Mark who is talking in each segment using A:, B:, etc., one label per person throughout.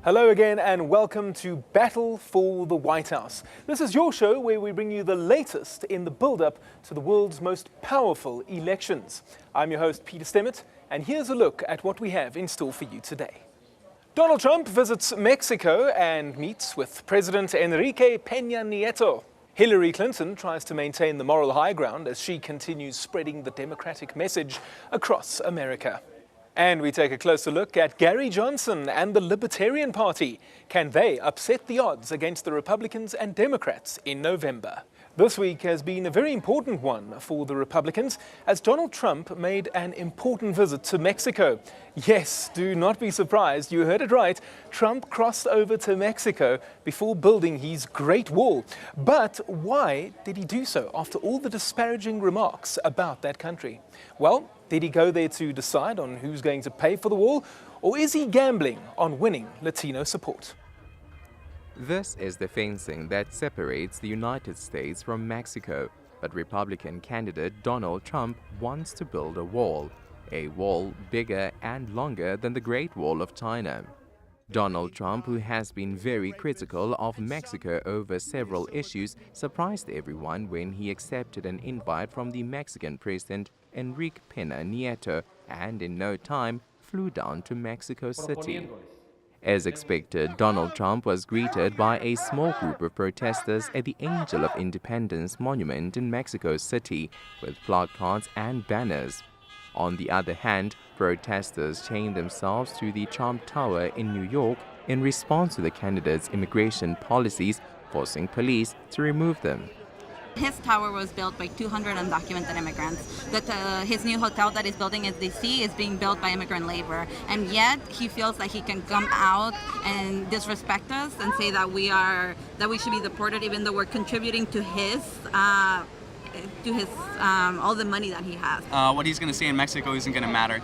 A: Hello again and welcome to Battle for the White House. This is your show where we bring you the latest in the build-up to the world's most powerful elections. I'm your host, Peter Stemmet, and here's a look at what we have in store for you today. Donald Trump visits Mexico and meets with President Enrique Pena Nieto. Hillary Clinton tries to maintain the moral high ground as she continues spreading the Democratic message across America. And we take a closer look at Gary Johnson and the Libertarian Party. Can they upset the odds against the Republicans and Democrats in November? This week has been a very important one for the Republicans as Donald Trump made an important visit to Mexico. Yes, do not be surprised, you heard it right. Trump crossed over to Mexico before building his Great Wall. But why did he do so after all the disparaging remarks about that country? Well, did he go there to decide on who's going to pay for the wall, or is he gambling on winning Latino support?
B: This is the fencing that separates the United States from Mexico, but Republican candidate Donald Trump wants to build a wall bigger and longer than the Great Wall of China. Donald Trump, who has been very critical of Mexico over several issues, surprised everyone when he accepted an invite from the Mexican President Enrique Pena Nieto and in no time flew down to Mexico City. As expected, Donald Trump was greeted by a small group of protesters at the Angel of Independence monument in Mexico City with placards and banners. On the other hand, protesters chained themselves to the Trump Tower in New York in response to the candidate's immigration policies, forcing police to remove them.
C: His tower was built by 200 undocumented immigrants. His new hotel that he's building in D.C. is being built by immigrant labor. And yet he feels that he can come out and disrespect us and say that we should be deported even though we're contributing to his all the money that he has.
D: What he's going to say in Mexico isn't going to matter.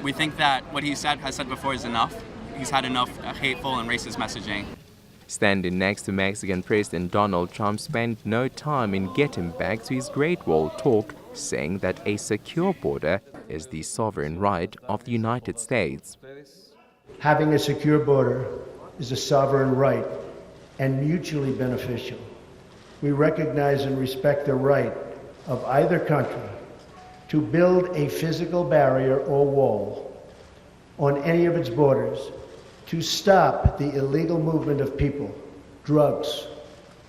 D: We think that what he has said before is enough. He's had enough hateful and racist messaging.
B: Standing next to Mexican President Donald Trump spent no time in getting back to his Great Wall talk, saying that a secure border is the sovereign right of the United States.
E: Having a secure border is a sovereign right and mutually beneficial. We recognize and respect the right of either country to build a physical barrier or wall on any of its borders to stop the illegal movement of people, drugs,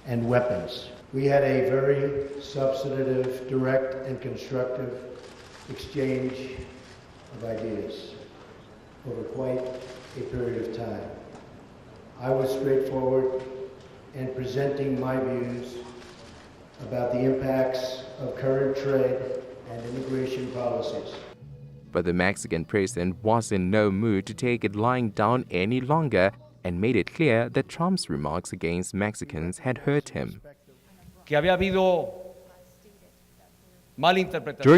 E: and weapons. We had a very substantive, direct, and constructive exchange of ideas over quite a period of time. I was straightforward in presenting my views about the impacts of current trade and immigration policies.
B: But the Mexican president was in no mood to take it lying down any longer and made it clear that Trump's remarks against Mexicans had hurt him.
F: During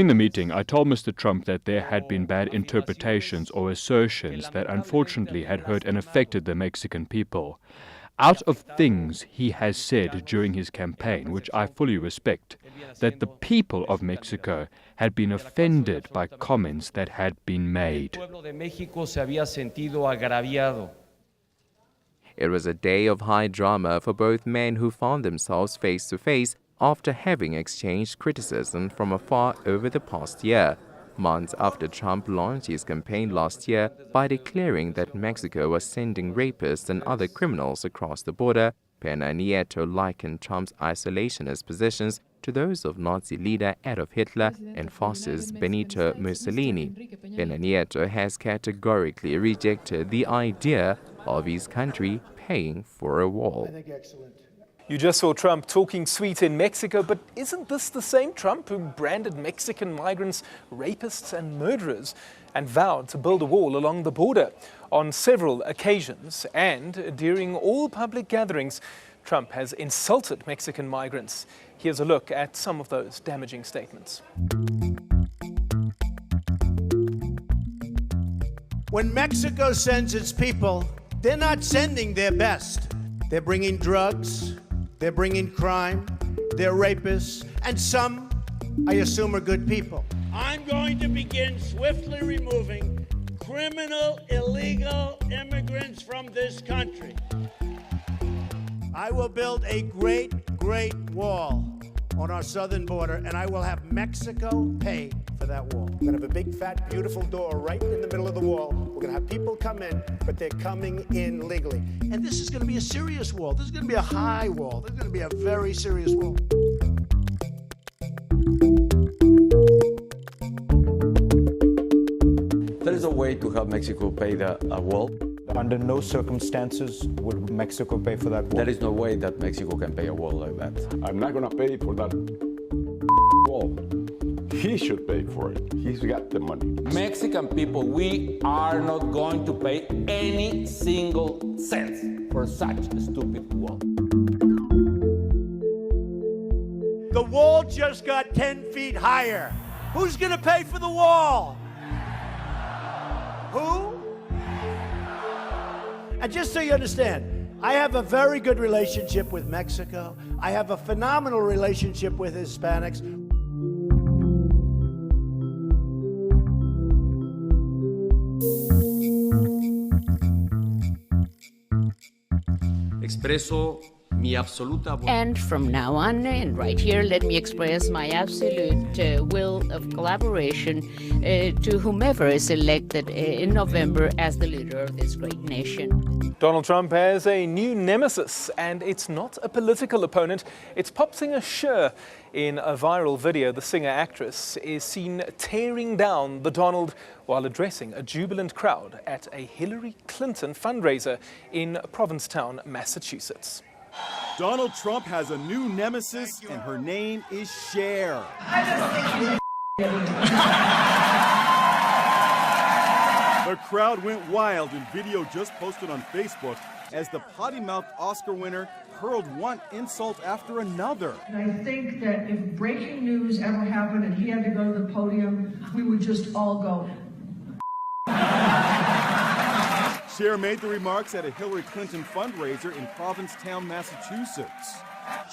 F: the meeting, I told Mr. Trump that there had been bad interpretations or assertions that unfortunately had hurt and affected the Mexican people. Out of things he has said during his campaign, which I fully respect, that the people of Mexico had been offended by comments that had been made.
B: It was a day of high drama for both men who found themselves face to face after having exchanged criticism from afar over the past year, months after Trump launched his campaign last year by declaring that Mexico was sending rapists and other criminals across the border. Pena Nieto likened Trump's isolationist positions to those of Nazi leader Adolf Hitler and fascist Benito Mussolini. Pena Nieto has categorically rejected the idea of his country paying for a wall.
A: You just saw Trump talking sweet in Mexico, but isn't this the same Trump who branded Mexican migrants rapists and murderers and vowed to build a wall along the border? On several occasions and during all public gatherings, Trump has insulted Mexican migrants. Here's a look at some of those damaging statements.
G: When Mexico sends its people, they're not sending their best. They're bringing drugs, they're bringing crime, they're rapists, and some, I assume, are good people. I'm going to begin swiftly removing criminal, illegal immigrants immigrants from this country. I will build a great, great wall on our southern border, and I will have Mexico pay for that wall. We're gonna have a big, fat, beautiful door right in the middle of the wall. We're gonna have people come in, but they're coming in legally. And this is gonna be a serious wall. This is gonna be a high wall. This is gonna be a very serious wall.
H: There is a way to have Mexico pay a wall.
I: Under no circumstances would Mexico pay for that wall.
H: There is no way that Mexico can pay a wall like that.
J: I'm not going to pay for that wall. He should pay for it. He's got the money.
K: Mexican people, we are not going to pay any single cent for such a stupid wall.
G: The wall just got 10 feet higher. Who's gonna pay for the wall? Who? And just so you understand, I have a very good relationship with Mexico. I have a phenomenal relationship with Hispanics.
L: Expreso mi absoluta
M: And from now on, and right here, let me express my absolute will of collaboration to whomever is elected in November as the leader of this great nation.
A: Donald Trump has a new nemesis, and it's not a political opponent. It's pop singer Cher. In a viral video, the singer-actress is seen tearing down the Donald while addressing a jubilant crowd at a Hillary Clinton fundraiser in Provincetown, Massachusetts.
N: Donald Trump has a new nemesis, and her name is Cher. The crowd went wild in video just posted on Facebook as the potty-mouthed Oscar winner hurled one insult after another.
O: And I think that if breaking news ever happened and he had to go to the podium, we would just all go.
N: Cher made the remarks at a Hillary Clinton fundraiser in Provincetown, Massachusetts.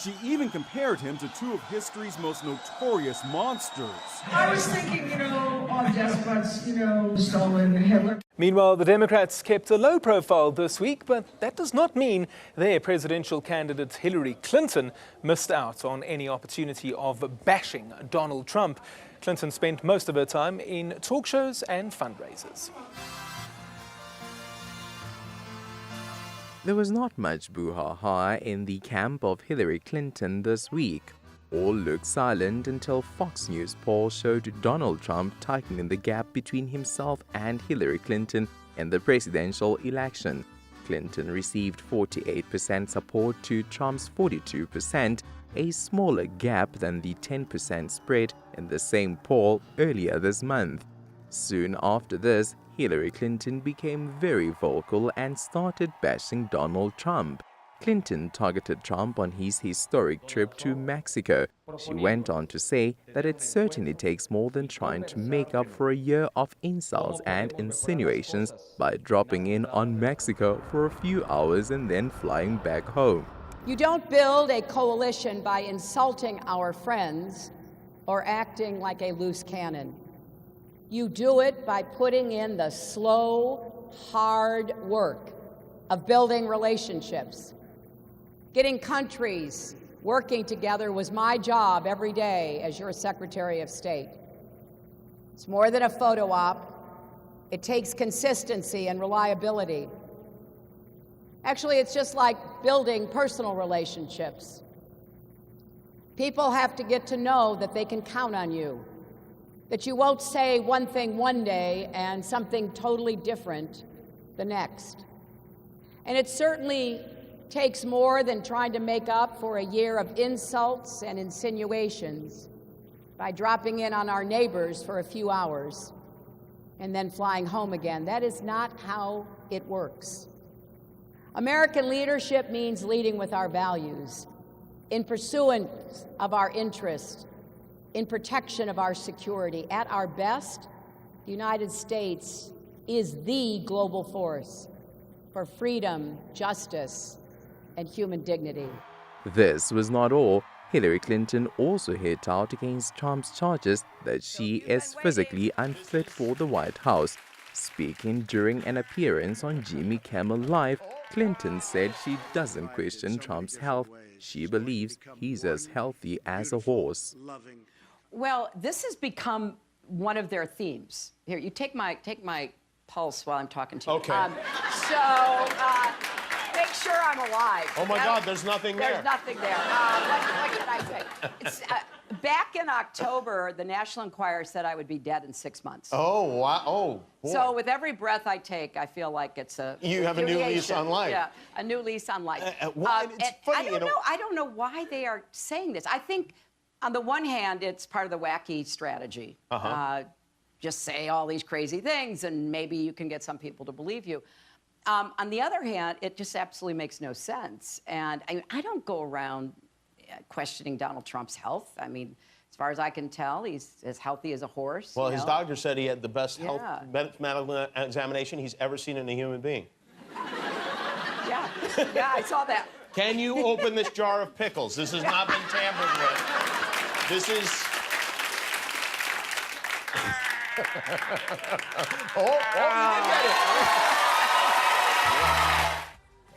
N: She even compared him to two of history's most notorious monsters.
O: I was thinking, despots, Stalin, Hitler.
A: Meanwhile, the Democrats kept a low profile this week, but that does not mean their presidential candidate Hillary Clinton missed out on any opportunity of bashing Donald Trump. Clinton spent most of her time in talk shows and fundraisers.
B: There was not much boo-ha-ha in the camp of Hillary Clinton this week. All looked silent until Fox News poll showed Donald Trump tightening the gap between himself and Hillary Clinton in the presidential election. Clinton received 48% support to Trump's 42%, a smaller gap than the 10% spread in the same poll earlier this month. Soon after this, Hillary Clinton became very vocal and started bashing Donald Trump. Clinton targeted Trump on his historic trip to Mexico. She went on to say that it certainly takes more than trying to make up for a year of insults and insinuations by dropping in on Mexico for a few hours and then flying back home.
P: You don't build a coalition by insulting our friends or acting like a loose cannon. You do it by putting in the slow, hard work of building relationships. Getting countries working together was my job every day as your Secretary of State. It's more than a photo op. It takes consistency and reliability. Actually, it's just like building personal relationships. People have to get to know that they can count on you, that you won't say one thing one day and something totally different the next. And it certainly takes more than trying to make up for a year of insults and insinuations by dropping in on our neighbors for a few hours and then flying home again. That is not how it works. American leadership means leading with our values, in pursuance of our interests, in protection of our security. At our best, the United States is the global force for freedom, justice, and human dignity.
B: This was not all. Hillary Clinton also hit out against Trump's charges that she is physically unfit for the White House. Speaking during an appearance on Jimmy Kimmel Live, Clinton said she doesn't question Trump's health. She believes he's as healthy as a horse.
P: Well, this has become one of their themes. Here, you take my pulse while I'm talking to you.
Q: Okay.
P: Make sure I'm alive.
Q: Oh my God, there's nothing there.
P: There's nothing there. What can I say? Back in October, the National Enquirer said I would be dead in 6 months.
Q: Oh, wow. Oh, boy.
P: So with every breath I take, I feel like it's a
Q: You have a new lease on life.
P: Yeah, a new lease on life.
Q: It's funny,
P: I don't know why they are saying this. I think, on the one hand, it's part of the wacky strategy. Just say all these crazy things, and maybe you can get some people to believe you. On the other hand, it just absolutely makes no sense. And I don't go around questioning Donald Trump's health. I mean, as far as I can tell, he's as healthy as a horse.
Q: Well, his doctor said he had the best health medical examination he's ever seen in a human being.
P: Yeah, I saw that.
Q: Can you open this jar of pickles? This has not been tampered with. This is... you did get it.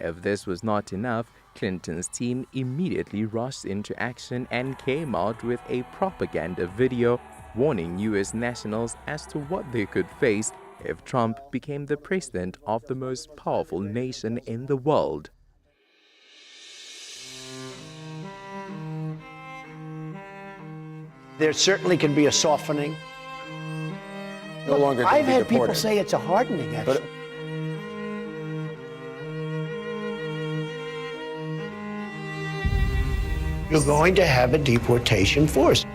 B: If this was not enough, Clinton's team immediately rushed into action and came out with a propaganda video warning U.S. nationals as to what they could face if Trump became the president of the most powerful nation in the world.
E: There certainly can be a softening.
H: No longer can
E: I've
H: be
E: had
H: deported.
E: people say it's a hardening, actually. You're going to have a deportation force.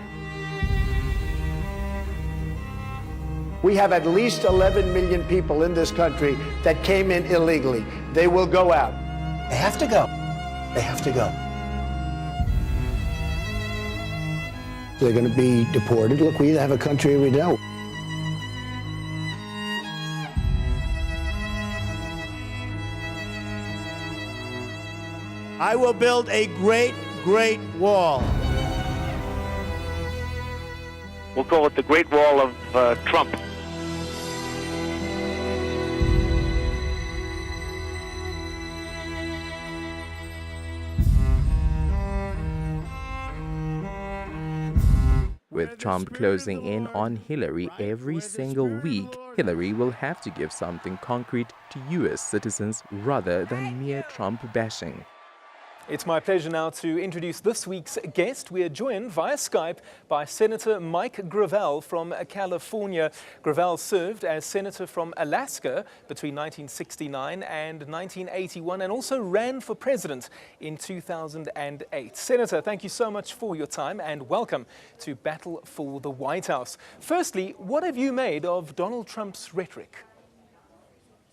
E: We have at least 11 million people in this country that came in illegally. They will go out. They have to go. They have to go. They're going to be deported. Look, we either have a country or we don't.
G: I will build a great wall.
R: We'll call it the Great Wall of Trump.
B: With Trump closing in on Hillary every single week, Hillary will have to give something concrete to U.S. citizens rather than mere Trump bashing.
A: It's my pleasure now to introduce this week's guest. We are joined via Skype by Senator Mike Gravel from California. Gravel served as senator from Alaska between 1969 and 1981 and also ran for president in 2008. Senator, thank you so much for your time and welcome to Battle for the White House. Firstly, what have you made of Donald Trump's rhetoric?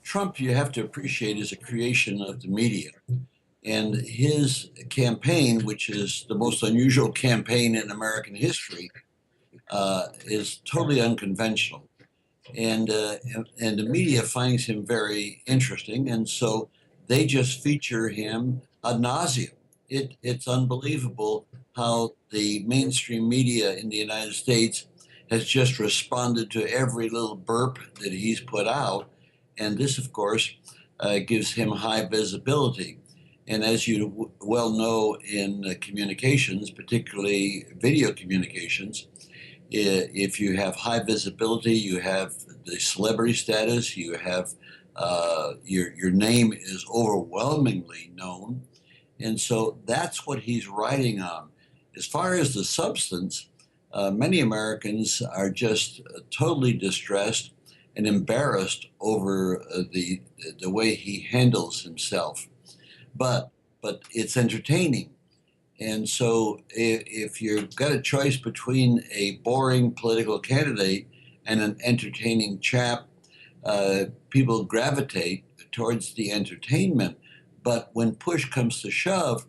S: Trump, you have to appreciate, is a creation of the media. And his campaign, which is the most unusual campaign in American history, is totally unconventional. And the media finds him very interesting, and so they just feature him ad nauseum. It's unbelievable how the mainstream media in the United States has just responded to every little burp that he's put out. And this, of course, gives him high visibility. And as you well know in communications, particularly video communications, if you have high visibility, you have the celebrity status, you have your name is overwhelmingly known. And so that's what he's riding on. As far as the substance, many Americans are just totally distressed and embarrassed over the way he handles himself. But it's entertaining. And so if you've got a choice between a boring political candidate and an entertaining chap, people gravitate towards the entertainment. But when push comes to shove,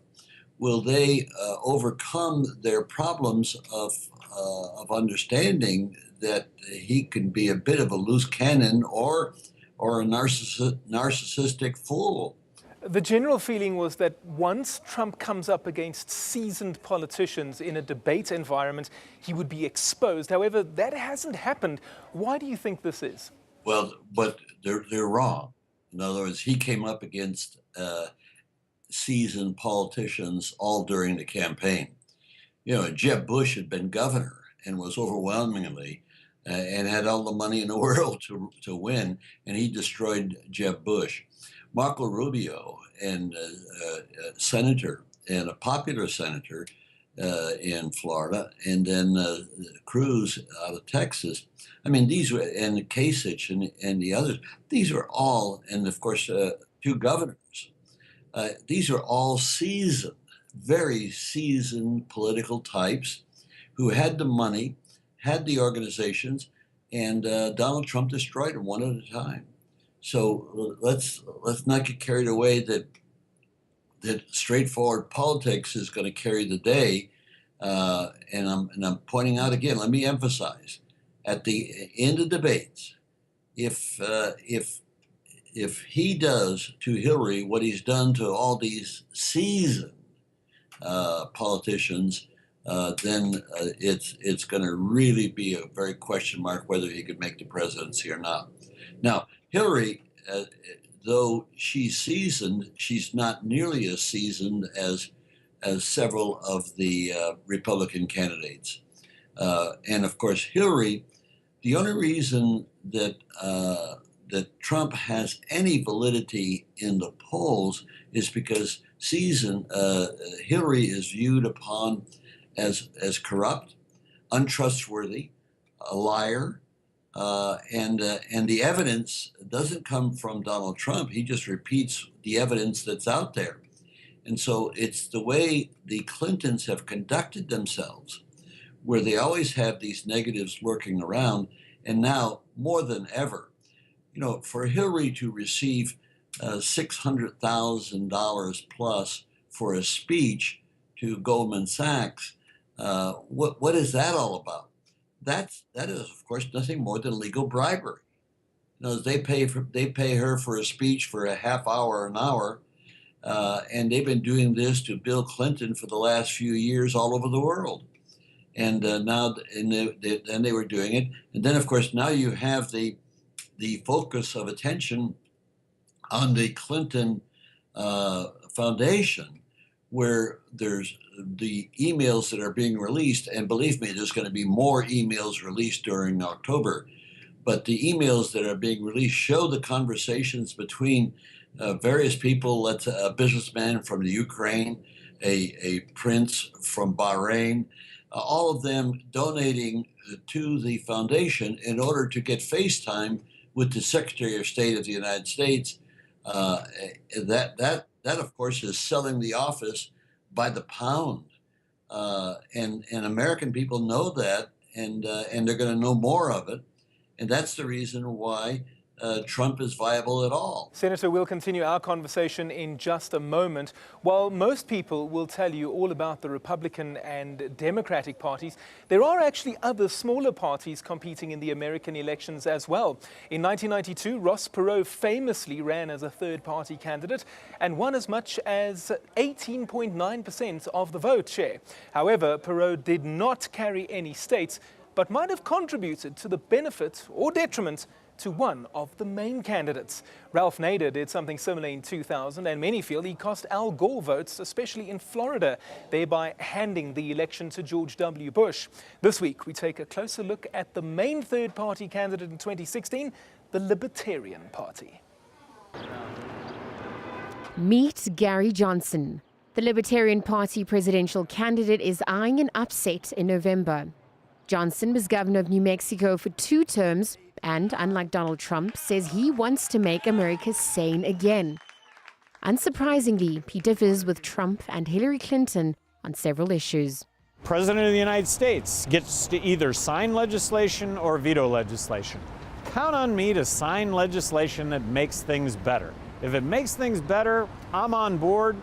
S: will they overcome their problems of understanding that he can be a bit of a loose cannon or a narcissistic fool?
A: The general feeling was that once Trump comes up against seasoned politicians in a debate environment, he would be exposed. However, that hasn't happened. Why do you think this is?
S: Well, but they're wrong. In other words, he came up against seasoned politicians all during the campaign. You know, Jeb Bush had been governor and was overwhelmingly and had all the money in the world to win, and he destroyed Jeb Bush. Marco Rubio, and senator, and a popular senator in Florida, and then Cruz out of Texas. I mean, these were, and Kasich and the others, these were all, and of course, two governors. These are all seasoned, very seasoned political types who had the money, had the organizations, and Donald Trump destroyed them one at a time. So let's not get carried away that straightforward politics is going to carry the day. And I'm pointing out again. Let me emphasize: at the end of debates, if he does to Hillary what he's done to all these seasoned politicians, then it's going to really be a very question mark whether he could make the presidency or not. Now, Hillary, though she's seasoned, she's not nearly as seasoned as several of the Republican candidates. And of course, Hillary, the only reason that Trump has any validity in the polls is because Hillary is viewed upon as corrupt, untrustworthy, a liar, and the evidence doesn't come from Donald Trump. He just repeats the evidence that's out there. And so it's the way the Clintons have conducted themselves, where they always have these negatives lurking around. And now, more than ever, you know, for Hillary to receive $600,000 plus for a speech to Goldman Sachs, what is that all about? That is, of course, nothing more than legal bribery. You know, they pay her for a speech for a half hour, an hour, and they've been doing this to Bill Clinton for the last few years all over the world. And now, and they were doing it, and then of course now you have the focus of attention on the Clinton Foundation, where there's the emails that are being released, and believe me, there's going to be more emails released during October. But the emails that are being released show the conversations between various people, a businessman from the Ukraine, a prince from Bahrain, all of them donating to the foundation in order to get FaceTime with the Secretary of State of the United States. That of course is selling the office by the pound, and American people know that, and they're going to know more of it, and that's the reason why Trump is viable at all.
A: Senator, we'll continue our conversation in just a moment. While most people will tell you all about the Republican and Democratic parties, there are actually other smaller parties competing in the American elections as well. In 1992, Ross Perot famously ran as a third-party candidate and won as much as 18.9% of the vote share. However, Perot did not carry any states, but might have contributed to the benefit or detriment to one of the main candidates. Ralph Nader did something similar in 2000, and many feel he cost Al Gore votes, especially in Florida, thereby handing the election to George W. Bush. This week, we take a closer look at the main third-party candidate in 2016, the Libertarian Party.
T: Meet Gary Johnson. The Libertarian Party presidential candidate is eyeing an upset in November. Johnson was governor of New Mexico for 2 terms, and, unlike Donald Trump, says he wants to make America sane again. Unsurprisingly, he differs with Trump and Hillary Clinton on several issues.
U: President of the United States gets to either sign legislation or veto legislation. Count on me to sign legislation that makes things better. If it makes things better, I'm on board.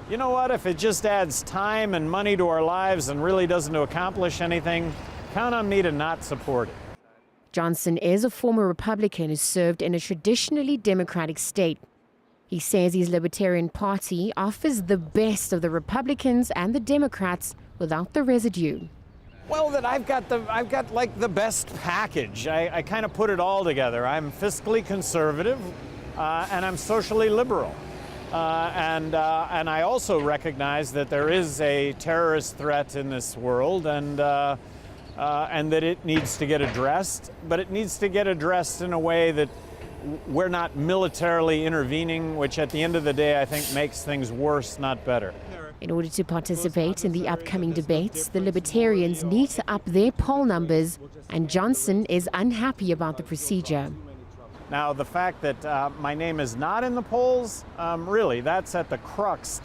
U: You know what? If it just adds time and money to our lives and really doesn't accomplish anything, count on me to not support it.
T: Johnson is a former Republican who served in a traditionally Democratic state. He says his Libertarian Party offers the best of the Republicans and the Democrats without the residue.
U: Well, that I've got like the best package. I kind of put it all together. I'm fiscally conservative, and I'm socially liberal, and I also recognize that there is a terrorist threat in this world, and that it needs to get addressed. But it needs to get addressed in a way that we're not militarily intervening, which at the end of the day I think makes things worse, not better.
T: In order to participate in the upcoming debates, the Libertarians need to up their poll numbers, and Johnson is unhappy about the procedure.
U: Now, the fact that my name is not in the polls, really, that's at the crux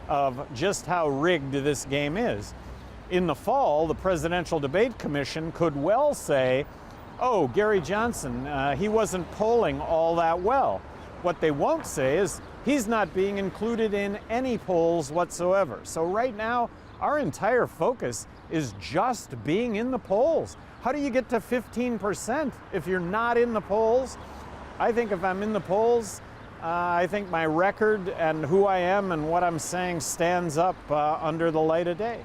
U: of just how rigged this game is. In the fall, the Presidential Debate Commission could well say, oh, Gary Johnson, he wasn't polling all that well. What they won't say is, he's not being included in any polls whatsoever. So right now, our entire focus is just being in the polls. How do you get to 15% if you're not in the polls? I think if I'm in the polls, I think my record and who I am and what I'm saying stands up under the light of day.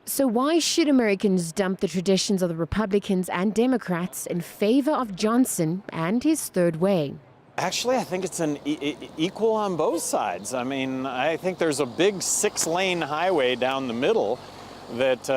T: So why should Americans dump the traditions of the Republicans and Democrats in favor of Johnson and his third way?
U: Actually, I think it's an equal on both sides. I mean, I think there's a big 6-lane highway down the middle that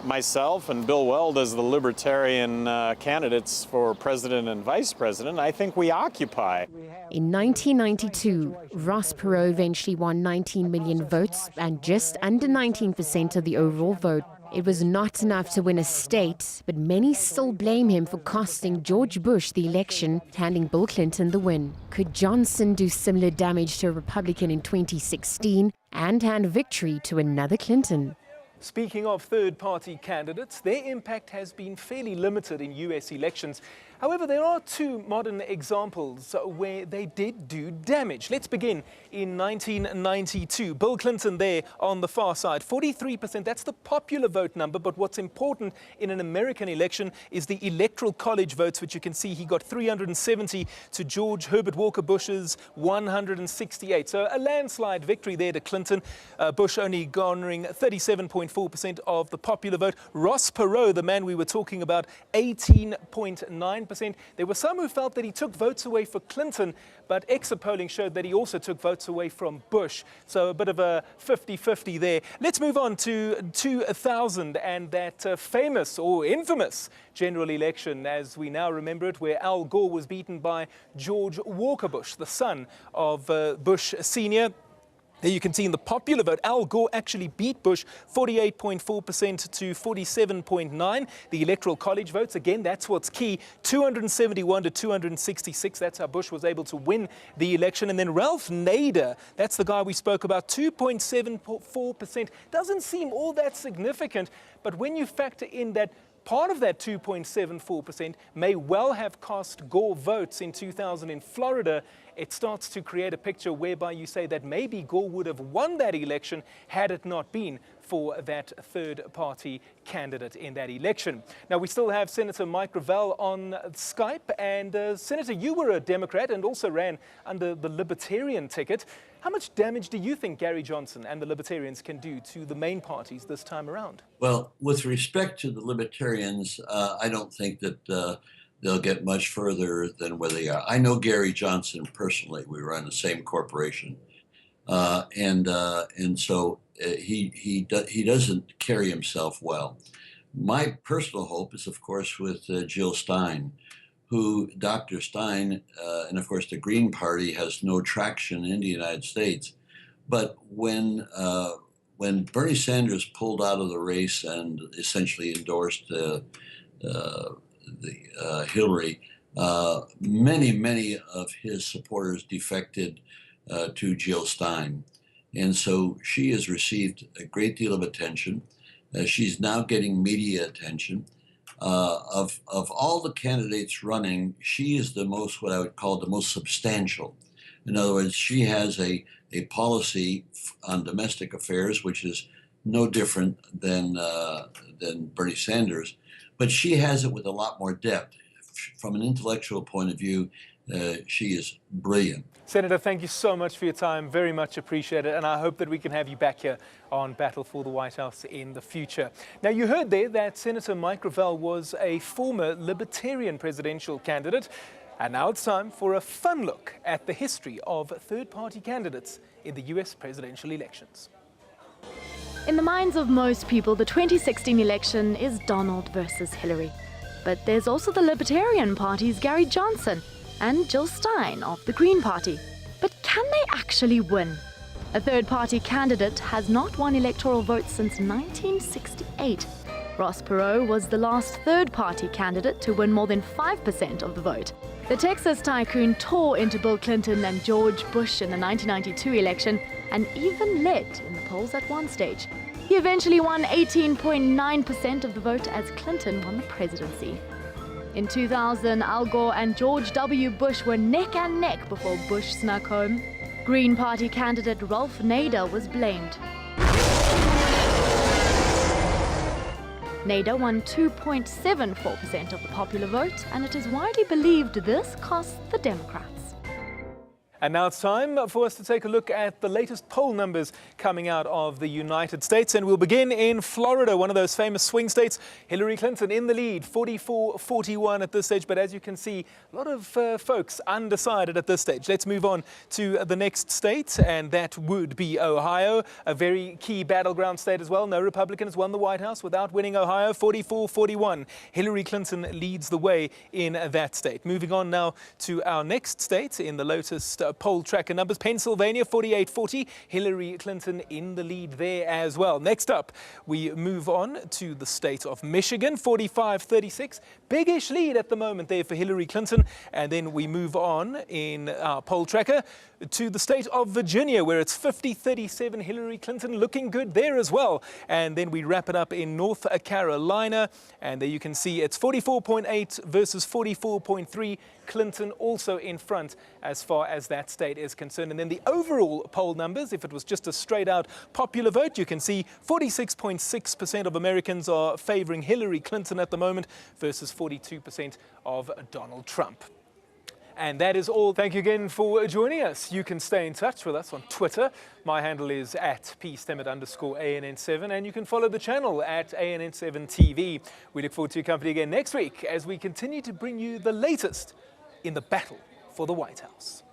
U: myself and Bill Weld, as the Libertarian candidates for president and vice president, I think we occupy.
T: In 1992, Ross Perot eventually won 19 million votes and just under 19% of the overall vote. It was not enough to win a state, but many still blame him for costing George Bush the election, handing Bill Clinton the win. Could Johnson do similar damage to a Republican in 2016 and hand victory to another Clinton?
A: Speaking of third-party candidates, their impact has been fairly limited in US elections. However, there are two modern examples where they did do damage. Let's begin in 1992. Bill Clinton there on the far side, 43%. That's the popular vote number, but what's important in an American election is the electoral college votes, which you can see he got 370 to George Herbert Walker Bush's 168. So a landslide victory there to Clinton. Bush only garnering 37.4% of the popular vote. Ross Perot, the man we were talking about, 18.9%. There were some who felt that he took votes away for Clinton, but exit polling showed that he also took votes away from Bush. So a bit of a 50-50 there. Let's move on to 2000 and that famous or infamous general election, as we now remember it, where Al Gore was beaten by George Walker Bush, the son of Bush Sr. There you can see in the popular vote, Al Gore actually beat Bush 48.4% to 47.9%. The electoral college votes, again, that's what's key, 271 to 266. That's how Bush was able to win the election. And then Ralph Nader, that's the guy we spoke about, 2.74%. Doesn't seem all that significant, but when you factor in that part of that 2.74% may well have cost Gore votes in 2000 in Florida, it starts to create a picture whereby you say that maybe Gore would have won that election had it not been for that third-party candidate in that election. Now, we still have Senator Mike Gravel on Skype. And Senator, you were a Democrat and also ran under the Libertarian ticket. How much damage do you think Gary Johnson and the Libertarians can do to the main parties this time around?
S: Well, with respect to the Libertarians, I don't think that they'll get much further than where they are. I know Gary Johnson personally. We run the same corporation. And so he doesn't carry himself well. My personal hope is, of course, with Jill Stein, who Dr. Stein, and of course the Green Party has no traction in the United States. But when Bernie Sanders pulled out of the race and essentially endorsed Hillary, many of his supporters defected to Jill Stein. And so she has received a great deal of attention. She's now getting media attention. Of all the candidates running, she is the most, what I would call the most substantial. In other words, she has a policy on domestic affairs, which is no different than Bernie Sanders, but she has it with a lot more depth. From an intellectual point of view, she is brilliant.
A: Senator, thank you so much for your time. Very much appreciated. And I hope that we can have you back here on Battle for the White House in the future. Now, you heard there that Senator Mike Gravel was a former Libertarian presidential candidate. And now it's time for a fun look at the history of third-party candidates in the US presidential elections.
C: In the minds of most people, the 2016 election is Donald versus Hillary. But there's also the Libertarian Party's Gary Johnson and Jill Stein of the Green Party. But can they actually win? A third-party candidate has not won electoral votes since 1968. Ross Perot was the last third-party candidate to win more than 5% of the vote. The Texas tycoon tore into Bill Clinton and George Bush in the 1992 election and even led in the polls at one stage. He eventually won 18.9% of the vote as Clinton won the presidency. In 2000, Al Gore and George W. Bush were neck and neck before Bush snuck home. Green Party candidate Ralph Nader was blamed. Nader won 2.74% of the popular vote, and it is widely believed this cost the Democrats.
A: And now it's time for us to take a look at the latest poll numbers coming out of the United States. And we'll begin in Florida, one of those famous swing states. Hillary Clinton in the lead, 44-41 at this stage. But as you can see, a lot of folks undecided at this stage. Let's move on to the next state, and that would be Ohio, a very key battleground state as well. No Republican has won the White House without winning Ohio, 44-41. Hillary Clinton leads the way in that state. Moving on now to our next state in the latest poll tracker numbers. Pennsylvania, 48-40. Hillary Clinton in the lead there as well. Next up, we move on to the state of Michigan, 45-36. Biggish lead at the moment there for Hillary Clinton. And then we move on in our poll tracker to the state of Virginia, where it's 50-37. Hillary Clinton looking good there as well. And then we wrap it up in North Carolina. And there you can see it's 44.8 versus 44.3. Clinton also in front as far as that state is concerned. And then the overall poll numbers, if it was just a straight out popular vote, you can see 46.6% of Americans are favoring Hillary Clinton at the moment versus 42% of Donald Trump. And that is all. Thank you again for joining us. You can stay in touch with us on Twitter. My handle is @pstemmet_ANN7, and you can follow the channel at ANN7TV. We look forward to your company again next week as we continue to bring you the latest in the battle for the White House.